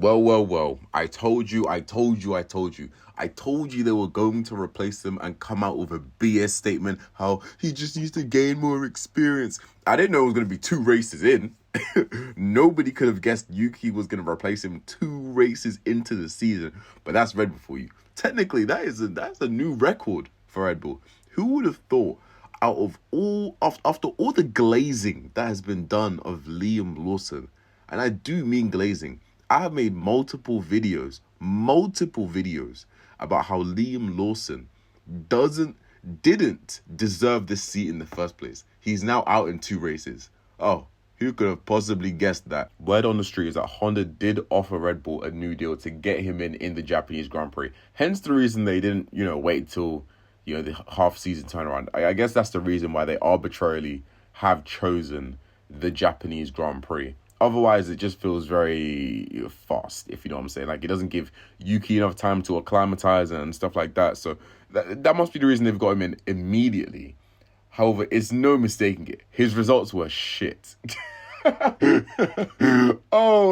Well. I told you. I told you they were going to replace him and come out with a BS statement how he just needs to gain more experience. I didn't know it was going to be 2 races in. Nobody could have guessed Yuki was going to replace him 2 races into the season. But that's Red Bull for you. Technically, that's a new record for Red Bull. Who would have thought after all the glazing that has been done of Liam Lawson, and I do mean glazing, I have made multiple videos about how Liam Lawson didn't deserve this seat in the first place. He's now out in 2 races. Oh, who could have possibly guessed that? Word on the street is that Honda did offer Red Bull a new deal to get him in the Japanese Grand Prix. Hence the reason they didn't, wait till, the half-season turnaround. I guess that's the reason why they arbitrarily have chosen the Japanese Grand Prix. Otherwise, it just feels very fast, if you know what I'm saying. Like, it doesn't give Yuki enough time to acclimatize and stuff like that. So that must be the reason they've got him in immediately. However, it's no mistaking it. His results were shit. Oh,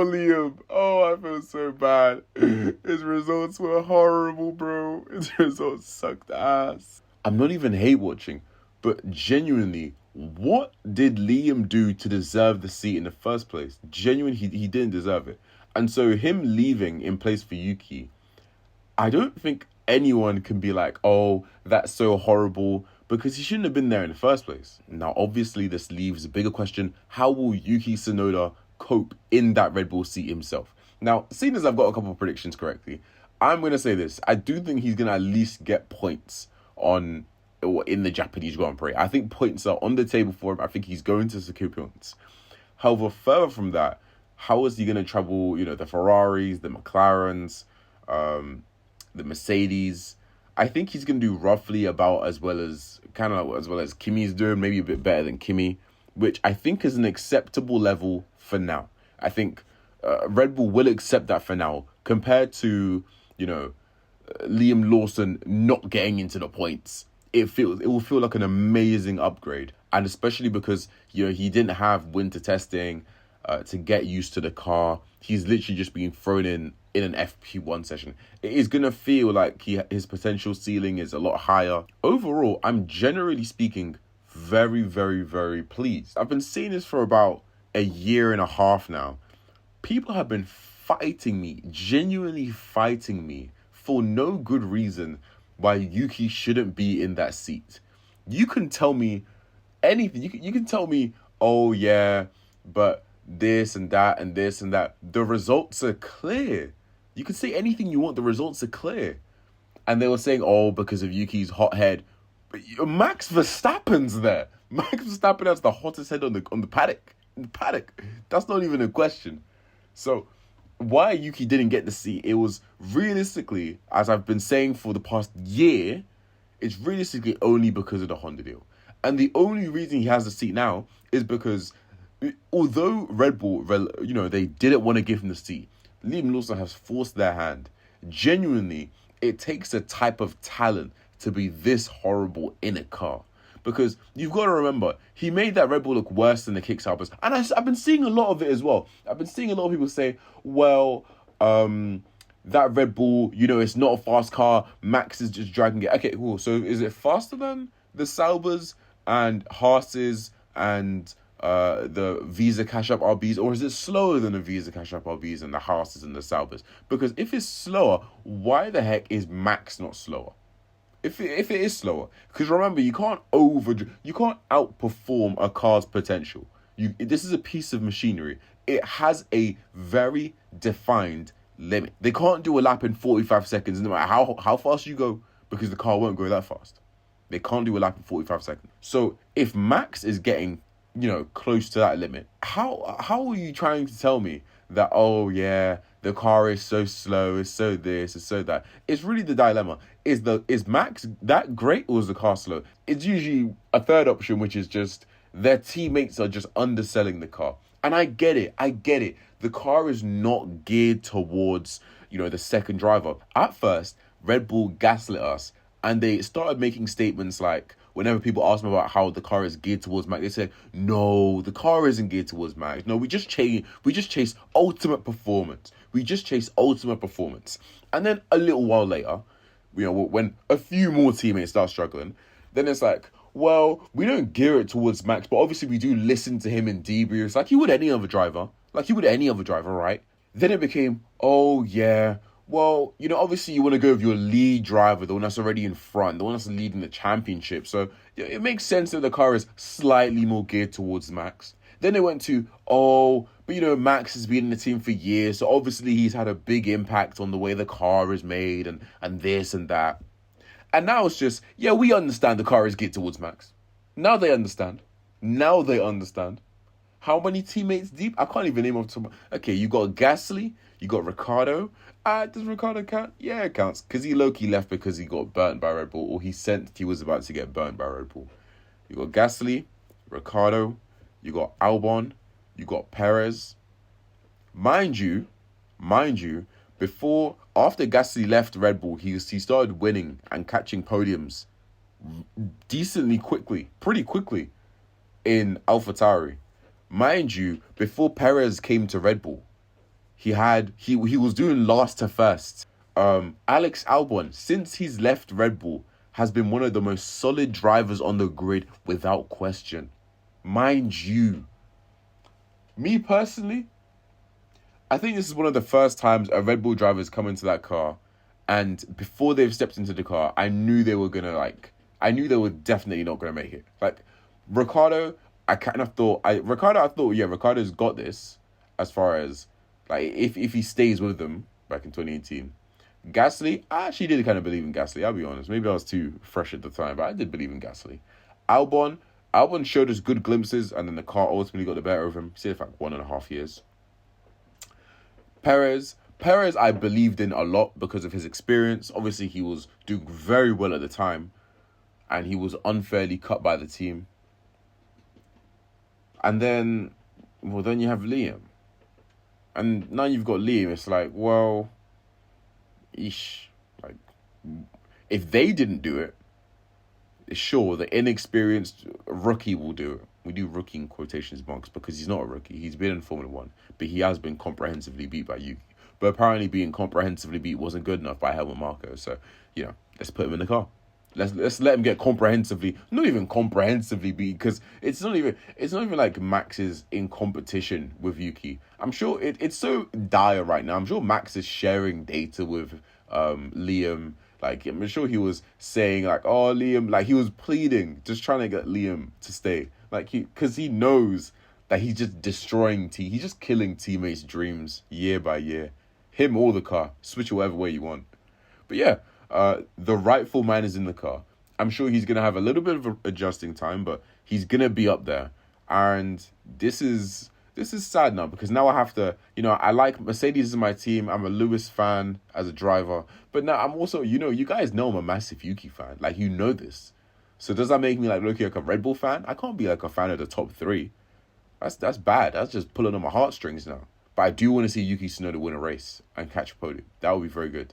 Liam. Oh, I feel so bad. His results were horrible, bro. His results sucked ass. I'm not even hate watching, but genuinely, what did Liam do to deserve the seat in the first place? Genuinely, he didn't deserve it. And so him leaving in place for Yuki, I don't think anyone can be like, oh, that's so horrible, because he shouldn't have been there in the first place. Now, obviously, this leaves a bigger question. How will Yuki Tsunoda cope in that Red Bull seat himself? Now, seeing as I've got a couple of predictions correctly, I'm going to say this. I do think he's going to at least get points in the Japanese Grand Prix. I think points are on the table for him. I think he's going to secure points. However, further from that, how is he going to trouble, the Ferraris, the McLarens, the Mercedes? I think he's going to do roughly about as well as Kimi's doing, maybe a bit better than Kimi, which I think is an acceptable level for now. I think Red Bull will accept that for now, compared to, Liam Lawson not getting into the points. It will feel like an amazing upgrade, and especially because he didn't have winter testing to get used to the car. He's literally just being thrown in an FP1 session. It is gonna feel like his potential ceiling is a lot higher. Overall, I'm generally speaking very, very, very pleased. I've been seeing this for about a year and a half now. People have been fighting me, genuinely fighting me, for no good reason why Yuki shouldn't be in that seat. You can tell me anything. You can tell me, oh yeah, but this and that and this and that. The results are clear. You can say anything you want. The results are clear. And they were saying, oh, because of Yuki's hot head. But Max Verstappen's there. Max Verstappen has the hottest head on the paddock. In the paddock. That's not even a question. So why Yuki didn't get the seat, it was realistically, as I've been saying for the past year, it's realistically only because of the Honda deal. And the only reason he has the seat now is because although Red Bull, they didn't want to give him the seat, Liam Lawson has forced their hand. Genuinely, it takes a type of talent to be this horrible in a car. Because you've got to remember, he made that Red Bull look worse than the Kickstarters. And I've been seeing a lot of it as well. I've been seeing a lot of people say, well, that Red Bull, it's not a fast car. Max is just dragging it. Okay, cool. So is it faster than the Saubers and Haas's and the Visa Cash App RBs? Or is it slower than the Visa Cash App RBs and the Haas's and the Saubers? Because if it's slower, why the heck is Max not slower? If it is slower, because remember, you can't outperform a car's potential. This is a piece of machinery. It has a very defined limit. They can't do a lap in 45 seconds, no matter how fast you go, because the car won't go that fast. They can't do a lap in 45 seconds. So if Max is getting, close to that limit, how are you trying to tell me that, oh yeah, the car is so slow, it's so this, it's so that? It's really the dilemma. Is Max that great, or is the car slow? It's usually a third option, which is just their teammates are just underselling the car. And I get it. The car is not geared towards, the second driver. At first, Red Bull gaslit us, and they started making statements like, whenever people ask me about how the car is geared towards Max, they say, no, the car isn't geared towards Max. No, we just chase ultimate performance. We just chase ultimate performance. And then a little while later, when a few more teammates start struggling, then it's like, well, we don't gear it towards Max, but obviously we do listen to him in debriefs like you would any other driver. Right? Then it became, oh yeah, well, obviously you want to go with your lead driver, the one that's already in front, the one that's leading the championship. So it makes sense that the car is slightly more geared towards Max. Then they went to, oh, but Max has been in the team for years, so obviously he's had a big impact on the way the car is made and this and that. And now it's just, yeah, we understand the car is geared towards Max. Now they understand. How many teammates deep? I can't even name off the top. Okay, you got Gasly, you got Ricardo. Does Ricardo count? Yeah, it counts. Because he low-key left because he got burnt by Red Bull, or he sensed he was about to get burnt by Red Bull. You got Gasly, Ricardo, you got Albon, you got Perez. Mind you, after Gasly left Red Bull, he started winning and catching podiums pretty quickly in AlphaTauri. Mind you, before Perez came to Red Bull, he was doing last to first. Alex Albon, since he's left Red Bull, has been one of the most solid drivers on the grid without question. Mind you, me personally, I think this is one of the first times a Red Bull driver has come into that car, and before they've stepped into the car, I knew they were definitely not gonna make it. Like Ricardo, I thought, Ricardo's got this as far as like if he stays with them back in 2018. Gasly, I actually did kind of believe in Gasly, I'll be honest. Maybe I was too fresh at the time, but I did believe in Gasly. Albon showed us good glimpses, and then the car ultimately got the better of him. He stayed for like 1.5 years. Perez, I believed in a lot because of his experience. Obviously, he was doing very well at the time, and he was unfairly cut by the team. And then you have Liam. And now you've got Liam, it's like, well, like, if they didn't do it, sure, the inexperienced rookie will do it. We do rookie in quotations marks because he's not a rookie. He's been in Formula 1, but he has been comprehensively beat by Yuki. But apparently being comprehensively beat wasn't good enough by Helmut Marko. So, let's put him in the car. Let's let him get not even comprehensively beat, because it's not even like Max is in competition with Yuki. I'm sure it's so dire right now. I'm sure Max is sharing data with Liam. Like, I'm sure he was saying like, oh, Liam, like he was pleading, just trying to get Liam to stay. Like because he knows that he's just he's just killing teammates' dreams year by year. Him or the car, switch whatever way you want. But yeah, the rightful man is in the car. I'm sure he's going to have a little bit of adjusting time, but he's going to be up there. And this is sad now, because now I have to, I like Mercedes is my team. I'm a Lewis fan as a driver. But now I'm also, you guys know I'm a massive Yuki fan. Like, this. So does that make me like a Red Bull fan? I can't be like a fan of the top three. That's bad. That's just pulling on my heartstrings now. But I do want to see Yuki Tsunoda win a race and catch a podium. That would be very good.